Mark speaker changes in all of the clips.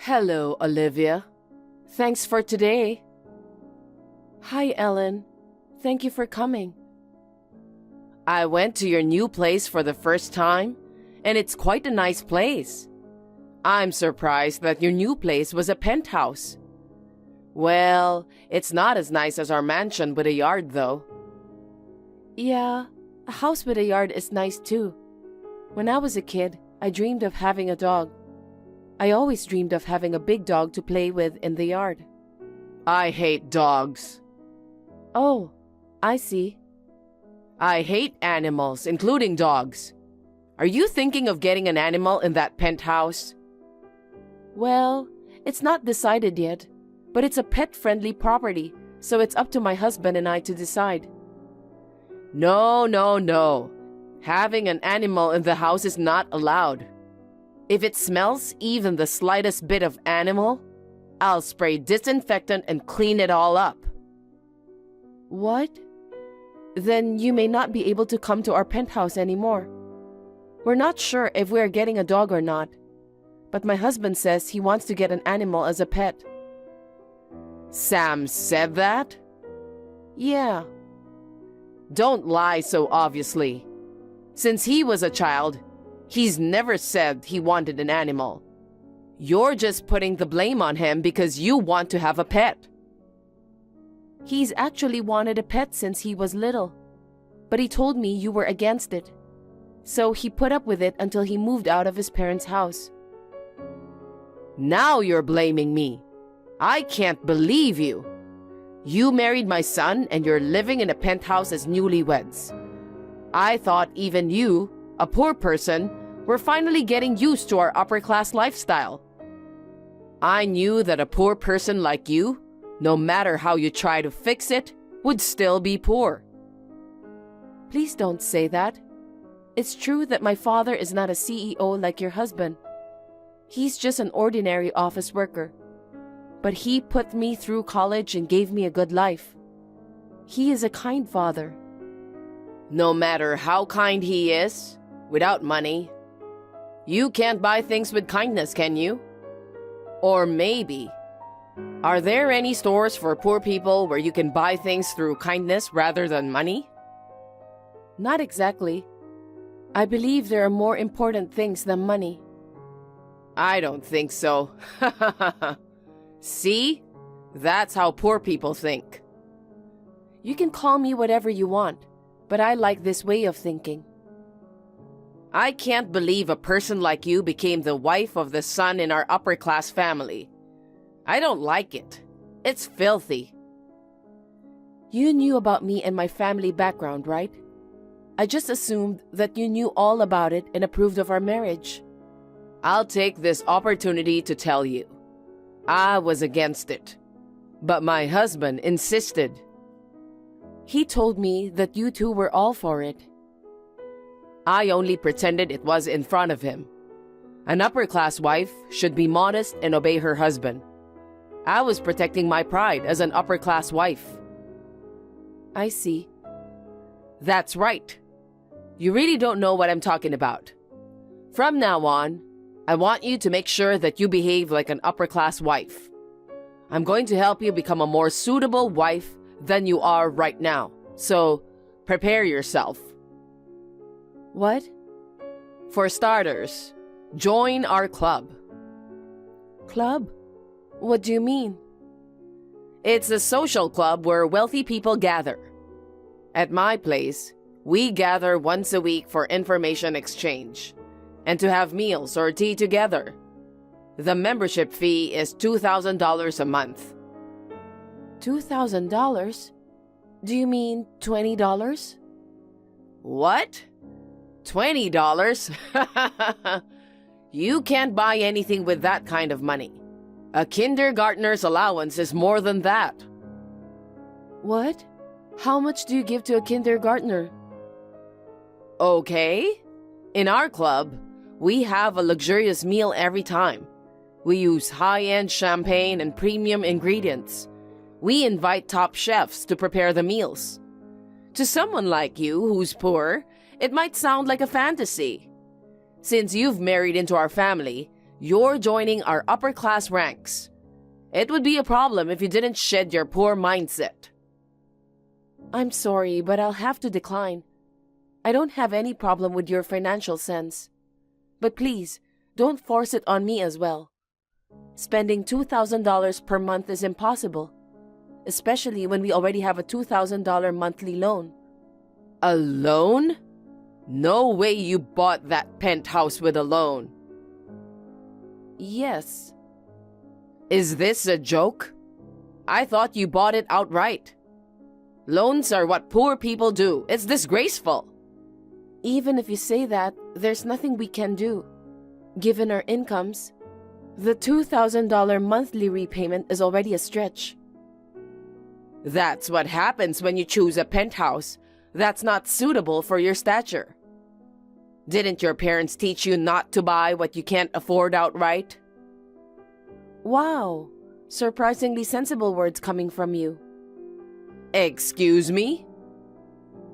Speaker 1: Hello, Olivia. Thanks for today. Hi, Ellen. Thank you for coming. I went to your new place for the first time, and it's quite a nice place. I'm surprised that your new place was a penthouse. Well, it's not as nice as our mansion with a yard, though. Yeah, a house with a yard is nice too. When I was a kid, I dreamed of having a dog. I always dreamed of having a big dog to play with in the yard. I hate dogs. Oh, I see. I hate animals, including dogs. Are you thinking of getting an animal in that penthouse? Well, it's not decided yet, but it's a pet-friendly property, so it's up to my husband and I to decide. No. Having an animal in the house is not allowed. If it smells even the slightest bit of animal, I'll spray disinfectant and clean it all up. What? Then you may not be able to come to our penthouse anymore. We're not sure if we're getting a dog or not, but my husband says he wants to get an animal as a pet. Sam said that? Yeah. Don't lie so obviously. Since he was a child, he's never said he wanted an animal. You're just putting the blame on him because you want to have a pet. He's actually wanted a pet since he was little, but he told me you were against it. So he put up with it until he moved out of his parents' house. Now you're blaming me. I can't believe you. You married my son and you're living in a penthouse as newlyweds. I thought even you, a poor person, were finally getting used to our upper-class lifestyle. I knew that a poor person like you, no matter how you try to fix it, would still be poor. Please don't say that. It's true that my father is not a CEO like your husband. He's just an ordinary office worker. But he put me through college and gave me a good life. He is a kind father. No matter how kind he is, without money, you can't buy things with kindness, can you? Or maybe, are there any stores for poor people where you can buy things through kindness rather than money? Not exactly. I believe there are more important things than money. I don't think so. See? That's how poor people think. You can call me whatever you want, but I like this way of thinking. I can't believe a person like you became the wife of the son in our upper-class family. I don't like it. It's filthy. You knew about me and my family background, right? I just assumed that you knew all about it and approved of our marriage. I'll take this opportunity to tell you. I was against it, but my husband insisted. He told me that you two were all for it. I only pretended it was in front of him. An upper-class wife should be modest and obey her husband. I was protecting my pride as an upper-class wife. I see. That's right. You really don't know what I'm talking about. From now on, I want you to make sure that you behave like an upper-class wife. I'm going to help you become a more suitable wife than you are right now. So, prepare yourself. What? For starters, join our club. Club? What do you mean? It's a social club where wealthy people gather. At my place, we gather once a week for information exchange and to have meals or tea together. The membership fee is $2,000 a month. $2,000? Do you mean $20? What? $20? You can't buy anything with that kind of money. A kindergartner's allowance is more than that. What? How much do you give to a kindergartner? Okay. In our club, we have a luxurious meal every time. We use high-end champagne and premium ingredients. We invite top chefs to prepare the meals. To someone like you who's poor, it might sound like a fantasy. Since you've married into our family, You're joining our upper class ranks. It would be a problem if you didn't shed your poor mindset. I'm sorry, but I'll have to decline. I don't have any problem with your financial sense. But please, don't force it on me as well. Spending $2,000 per month is impossible, especially when we already have a $2,000 monthly loan. A loan? No way you bought that penthouse with a loan. Yes. Is this a joke? I thought you bought it outright. Loans are what poor people do. It's disgraceful. Even if you say that, there's nothing we can do. Given our incomes, the $2,000 monthly repayment is already a stretch. That's what happens when you choose a penthouse that's not suitable for your stature. Didn't your parents teach you not to buy what you can't afford outright? Wow, surprisingly sensible words coming from you. Excuse me?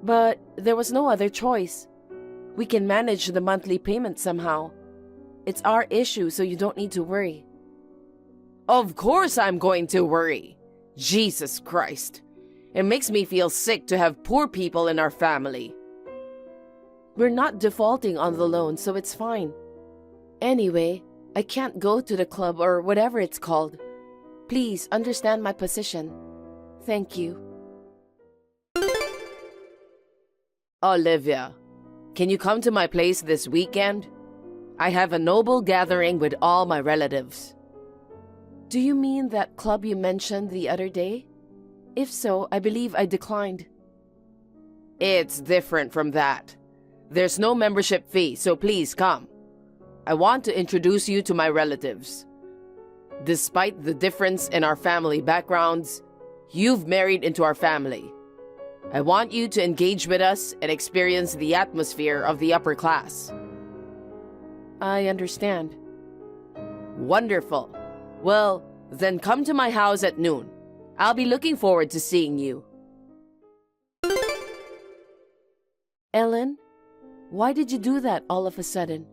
Speaker 1: But there was no other choice. We can manage the monthly payment somehow. It's our issue, so you don't need to worry. Of course I'm going to worry. Jesus Christ. It makes me feel sick to have poor people in our family. We're not defaulting on the loan, so it's fine. Anyway, I can't go to the club or whatever it's called. Please understand my position. Thank you. Olivia, can you come to my place this weekend? I have a noble gathering with all my relatives. Do you mean that club you mentioned the other day? If so, I believe I declined. It's different from that. There's no membership fee, so please come. I want to introduce you to my relatives. Despite the difference in our family backgrounds, you've married into our family. I want you to engage with us and experience the atmosphere of the upper class. I understand. Wonderful. Well, then come to my house at noon. I'll be looking forward to seeing you. Ellen, why did you do that all of a sudden?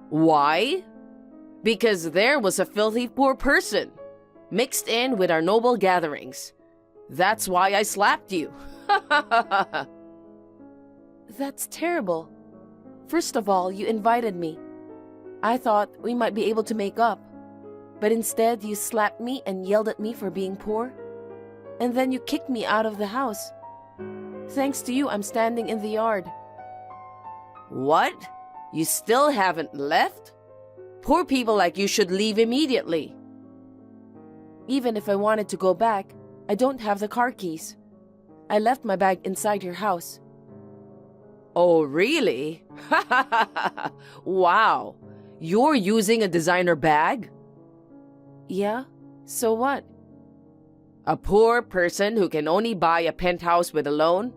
Speaker 1: Why? Because there was a filthy poor person mixed in with our noble gatherings. That's why I slapped you. That's terrible. First of all, you invited me. I thought we might be able to make up. But instead, you slapped me and yelled at me for being poor. And then you kicked me out of the house. Thanks to you, I'm standing in the yard. What? You still haven't left? Poor people like you should leave immediately. Even if I wanted to go back, I don't have the car keys. I left my bag inside your house. Oh, really? Wow. You're using a designer bag? Yeah, so what? A poor person who can only buy a penthouse with a loan,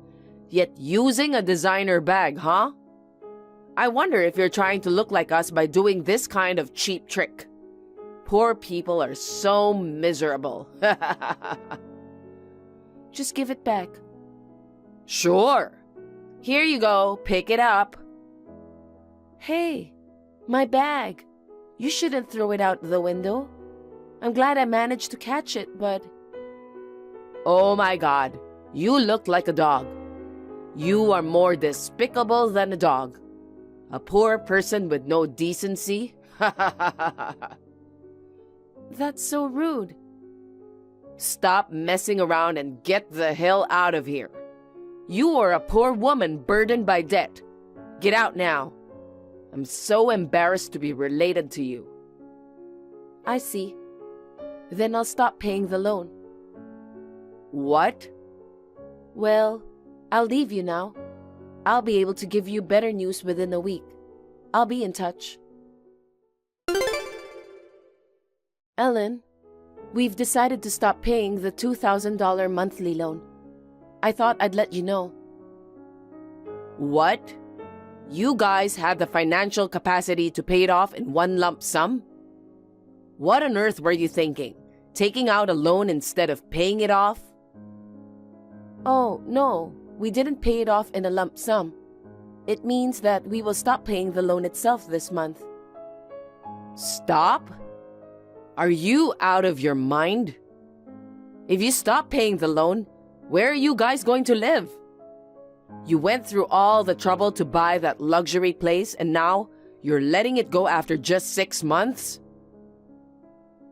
Speaker 1: yet using a designer bag, huh? I wonder if you're trying to look like us by doing this kind of cheap trick. Poor people are so miserable. Just give it back. Sure. Here you go, pick it up. Hey, my bag. You shouldn't throw it out the window. I'm glad I managed to catch it, but... Oh my God, you look like a dog. You are more despicable than a dog. A poor person with no decency? That's so rude. Stop messing around and get the hell out of here. You are a poor woman burdened by debt. Get out now. I'm so embarrassed to be related to you. I see. Then I'll stop paying the loan. What? Well, I'll leave you now. I'll be able to give you better news within a week. I'll be in touch. Ellen, we've decided to stop paying the $2,000 monthly loan. I thought I'd let you know. What? You guys have the financial capacity to pay it off in one lump sum? What on earth were you thinking? Taking out a loan instead of paying it off? Oh, no. We didn't pay it off in a lump sum. It means that we will stop paying the loan itself this month. Stop? Are you out of your mind? If you stop paying the loan, where are you guys going to live? You went through all the trouble to buy that luxury place and now you're letting it go after just 6 months?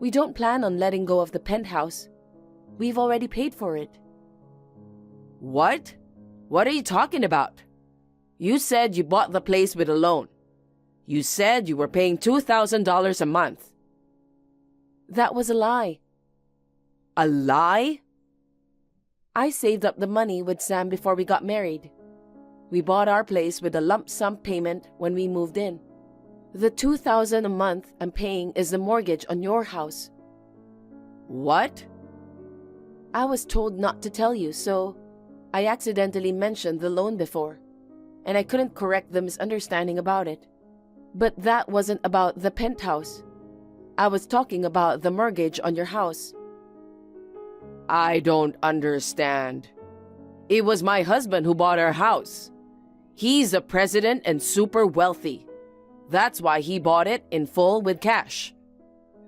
Speaker 2: We don't plan on letting go of the penthouse. We've already paid for it.
Speaker 1: What? What are you talking about? You said you bought the place with a loan. You said you were paying $2,000 a month.
Speaker 2: That was a lie.
Speaker 1: A lie?
Speaker 2: I saved up the money with Sam before we got married. We bought our place with a lump sum payment when we moved in. The $2,000 a month I'm paying is the mortgage on your house.
Speaker 1: What?
Speaker 2: I was told not to tell you, so I accidentally mentioned the loan before, and I couldn't correct the misunderstanding about it. But that wasn't about the penthouse. I was talking about the mortgage on your house.
Speaker 1: I don't understand. It was my husband who bought our house. He's a president and super wealthy. That's why he bought it in full with cash.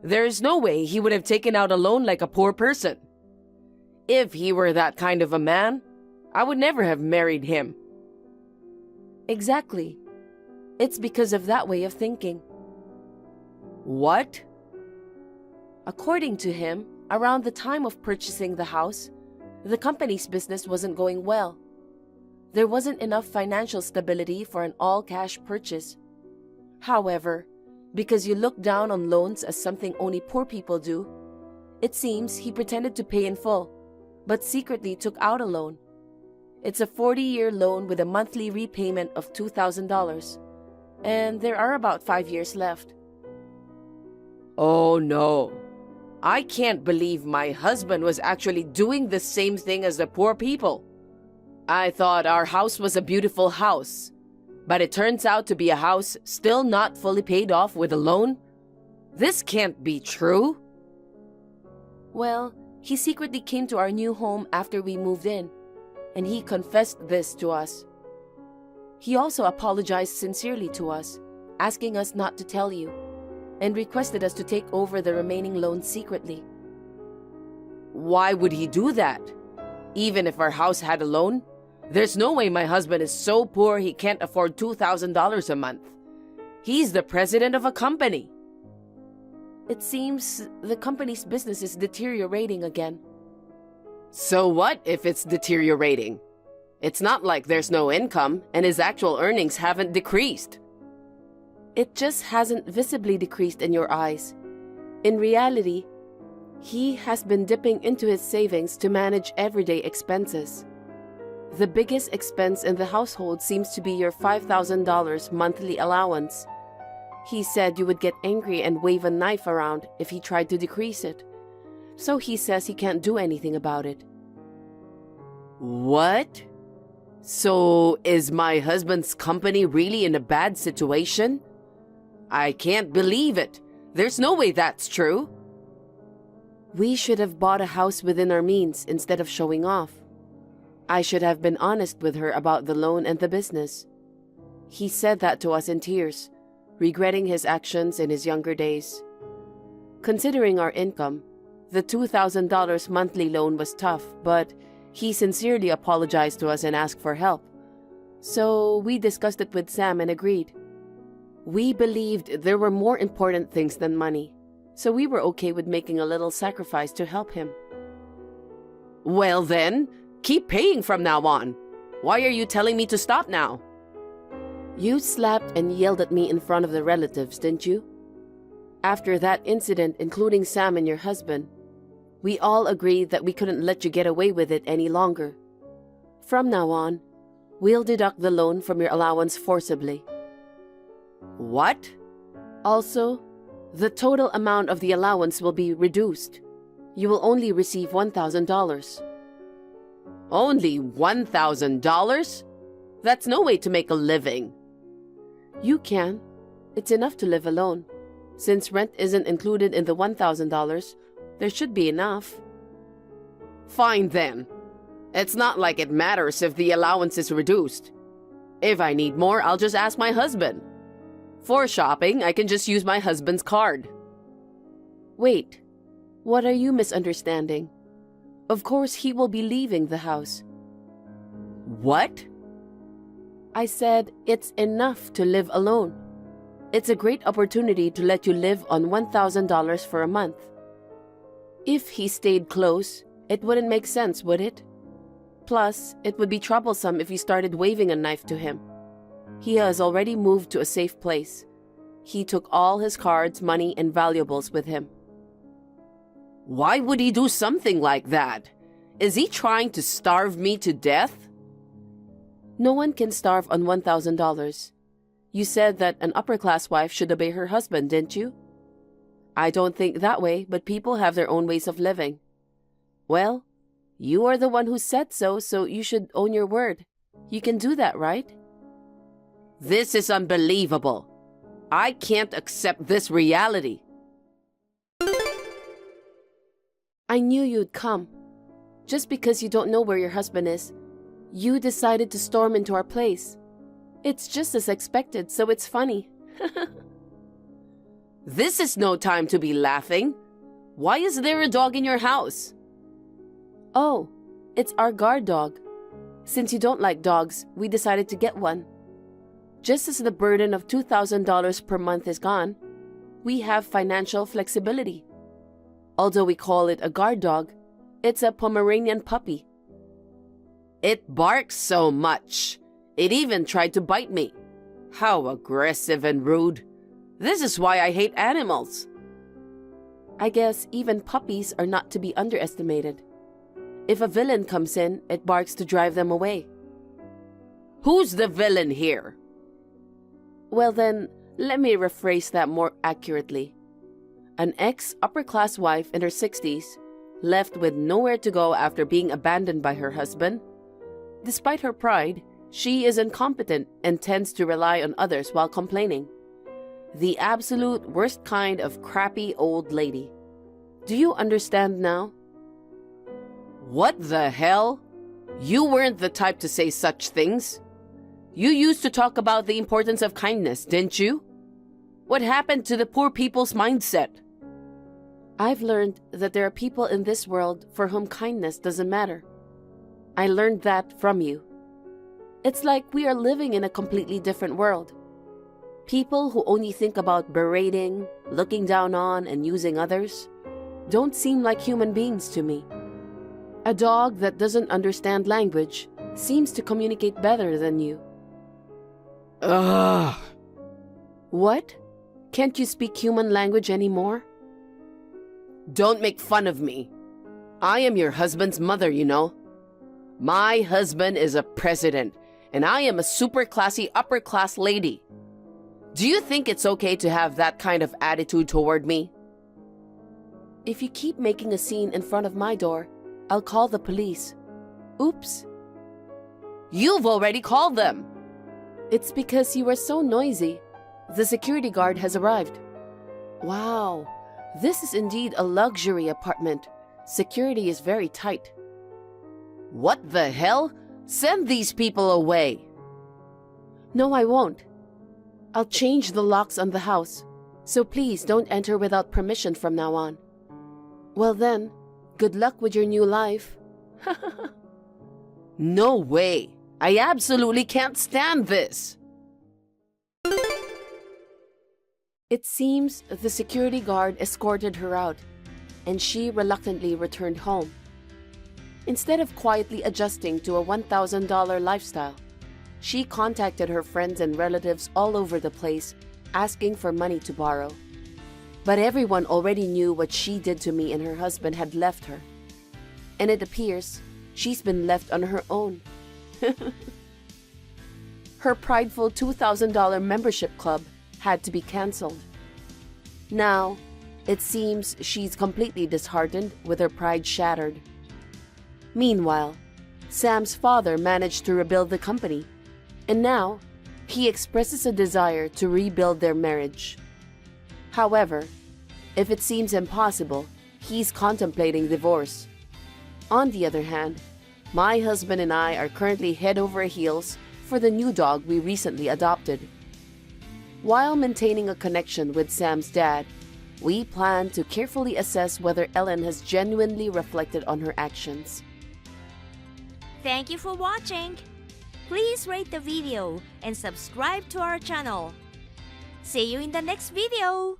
Speaker 1: There's no way he would have taken out a loan like a poor person. If he were that kind of a man, I would never have married him.
Speaker 2: Exactly. It's because of that way of thinking.
Speaker 1: What?
Speaker 2: According to him, around the time of purchasing the house, the company's business wasn't going well. There wasn't enough financial stability for an all-cash purchase. However, because you look down on loans as something only poor people do, it seems he pretended to pay in full, but secretly took out a loan. It's a 40-year loan with a monthly repayment of $2,000, and there are about 5 years left.
Speaker 1: Oh no. I can't believe my husband was actually doing the same thing as the poor people. I thought our house was a beautiful house, but it turns out to be a house still not fully paid off with a loan? This can't be true.
Speaker 2: Well, he secretly came to our new home after we moved in, and he confessed this to us. He also apologized sincerely to us, asking us not to tell you, and requested us to take over the remaining loan secretly.
Speaker 1: Why would he do that? Even if our house had a loan? There's no way my husband is so poor he can't afford $2,000 a month. He's the president of a company.
Speaker 2: It seems the company's business is deteriorating again.
Speaker 1: So what if it's deteriorating? It's not like there's no income and his actual earnings haven't decreased.
Speaker 2: It just hasn't visibly decreased in your eyes. In reality, he has been dipping into his savings to manage everyday expenses. The biggest expense in the household seems to be your $5,000 monthly allowance. He said you would get angry and wave a knife around if he tried to decrease it. So he says he can't do anything about it.
Speaker 1: What? So is my husband's company really in a bad situation? I can't believe it. There's no way that's true.
Speaker 2: We should have bought a house within our means instead of showing off. I should have been honest with her about the loan and the business. He said that to us in tears, regretting his actions in his younger days. Considering our income, the $2,000 monthly loan was tough, but he sincerely apologized to us and asked for help. So we discussed it with Sam and agreed. We believed there were more important things than money, so we were okay with making a little sacrifice to help him.
Speaker 1: Well then, keep paying from now on. Why are you telling me to stop now?
Speaker 2: You slapped and yelled at me in front of the relatives, didn't you? After that incident, including Sam and your husband, we all agreed that we couldn't let you get away with it any longer. From now on, we'll deduct the loan from your allowance forcibly.
Speaker 1: What?
Speaker 2: Also, the total amount of the allowance will be reduced. You will only receive $1,000.
Speaker 1: Only $1,000? That's no way to make a living.
Speaker 2: You can. It's enough to live alone. Since rent isn't included in the $1,000, there should be enough.
Speaker 1: Fine then. It's not like it matters if the allowance is reduced. If I need more, I'll just ask my husband. For shopping, I can just use my husband's card.
Speaker 2: Wait, what are you misunderstanding? Of course he will be leaving the house.
Speaker 1: What?
Speaker 2: I said it's enough to live alone. It's a great opportunity to let you live on $1,000 for a month. If he stayed close, it wouldn't make sense, would it? Plus, it would be troublesome if you started waving a knife to him. He has already moved to a safe place. He took all his cards, money, and valuables with him.
Speaker 1: Why would he do something like that? Is he trying to starve me to death?
Speaker 2: No one can starve on $1,000. You said that an upper-class wife should obey her husband, didn't you? I don't think that way, but people have their own ways of living. Well, you are the one who said so, so you should own your word. You can do that, right?
Speaker 1: This is unbelievable. I can't accept this reality.
Speaker 2: I knew you'd come. Just because you don't know where your husband is, you decided to storm into our place. It's just as expected, so it's funny.
Speaker 1: This is no time to be laughing. Why is there a dog in your house?
Speaker 2: Oh, it's our guard dog. Since you don't like dogs, we decided to get one. Just as the burden of $2,000 per month is gone, we have financial flexibility. Although we call it a guard dog, it's a Pomeranian puppy.
Speaker 1: It barks so much. It even tried to bite me. How aggressive and rude. This is why I hate animals.
Speaker 2: I guess even puppies are not to be underestimated. If a villain comes in, it barks to drive them away.
Speaker 1: Who's the villain here?
Speaker 2: Well then, let me rephrase that more accurately. An ex-upper-class wife in her 60s, left with nowhere to go after being abandoned by her husband. Despite her pride, she is incompetent and tends to rely on others while complaining. The absolute worst kind of crappy old lady. Do you understand now?
Speaker 1: What the hell? You weren't the type to say such things. You used to talk about the importance of kindness, didn't you? What happened to the poor people's mindset?
Speaker 2: I've learned that there are people in this world for whom kindness doesn't matter. I learned that from you. It's like we are living in a completely different world. People who only think about berating, looking down on, and using others don't seem like human beings to me. A dog that doesn't understand language seems to communicate better than you.
Speaker 1: Ugh.
Speaker 2: What? Can't you speak human language anymore?
Speaker 1: Don't make fun of me. I am your husband's mother, you know. My husband is a president, and I am a super classy upper-class lady. Do you think it's okay to have that kind of attitude toward me?
Speaker 2: If you keep making a scene in front of my door, I'll call the police. Oops.
Speaker 1: You've already called them.
Speaker 2: It's because you were so noisy. The security guard has arrived. Wow, this is indeed a luxury apartment. Security is very tight.
Speaker 1: What the hell? Send these people away.
Speaker 2: No, I won't. I'll change the locks on the house, so please don't enter without permission from now on. Well then, good luck with your new life.
Speaker 1: No way. I absolutely can't stand this.
Speaker 2: It seems the security guard escorted her out, and she reluctantly returned home. Instead of quietly adjusting to a $1,000 lifestyle, she contacted her friends and relatives all over the place, asking for money to borrow. But everyone already knew what she did to me and her husband had left her. And it appears she's been left on her own. Her prideful $2,000 membership club had to be canceled. Now, it seems she's completely disheartened with her pride shattered. Meanwhile, Sam's father managed to rebuild the company, and now he expresses a desire to rebuild their marriage. However, if it seems impossible, he's contemplating divorce. On the other hand, my husband and I are currently head over heels for the new dog we recently adopted. While maintaining a connection with Sam's dad, we plan to carefully assess whether Ellen has genuinely reflected on her actions.
Speaker 3: Thank you for watching. Please rate the video and subscribe to our channel. See you in the next video.